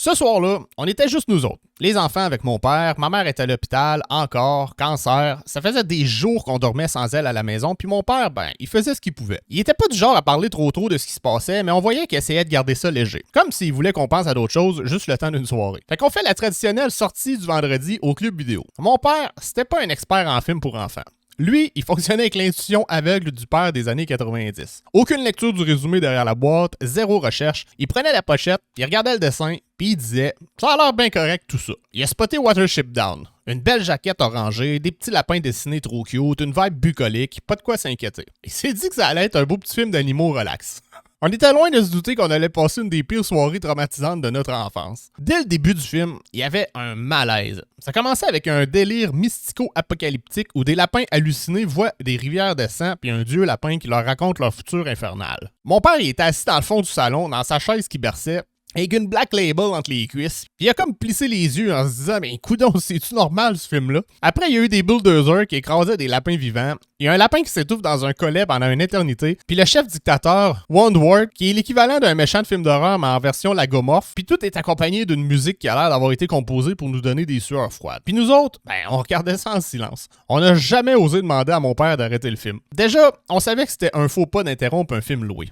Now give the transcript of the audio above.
Ce soir-là, on était juste nous autres. Les enfants avec mon père, ma mère était à l'hôpital, encore, cancer. Ça faisait des jours qu'on dormait sans elle à la maison, puis mon père, il faisait ce qu'il pouvait. Il était pas du genre à parler trop de ce qui se passait, mais on voyait qu'il essayait de garder ça léger. Comme s'il voulait qu'on pense à d'autres choses juste le temps d'une soirée. Fait qu'on fait la traditionnelle sortie du vendredi au club vidéo. Mon père, c'était pas un expert en films pour enfants. Lui, il fonctionnait avec l'intuition aveugle du père des années 90. Aucune lecture du résumé derrière la boîte, zéro recherche. Il prenait la pochette, il regardait le dessin, puis il disait « Ça a l'air bien correct tout ça ». Il a spoté Watership Down. Une belle jaquette orangée, des petits lapins dessinés trop cute, une vibe bucolique, pas de quoi s'inquiéter. Il s'est dit que ça allait être un beau petit film d'animaux relax. On était loin de se douter qu'on allait passer une des pires soirées traumatisantes de notre enfance. Dès le début du film, il y avait un malaise. Ça commençait avec un délire mystico-apocalyptique où des lapins hallucinés voient des rivières de sang puis un dieu lapin qui leur raconte leur futur infernal. Mon père, il était assis dans le fond du salon, dans sa chaise qui berçait, avec une Black Label entre les cuisses. Puis il a comme plissé les yeux en se disant « Mais coudonc, c'est-tu normal ce film-là? » Après, il y a eu des bulldozers qui écrasaient des lapins vivants. Il y a un lapin qui s'étouffe dans un collet pendant une éternité. Puis le chef dictateur, Wondward, qui est l'équivalent d'un méchant de film d'horreur mais en version lagomorphe. Puis tout est accompagné d'une musique qui a l'air d'avoir été composée pour nous donner des sueurs froides. Puis nous autres, on regardait ça en silence. On n'a jamais osé demander à mon père d'arrêter le film. Déjà, on savait que c'était un faux pas d'interrompre un film loué.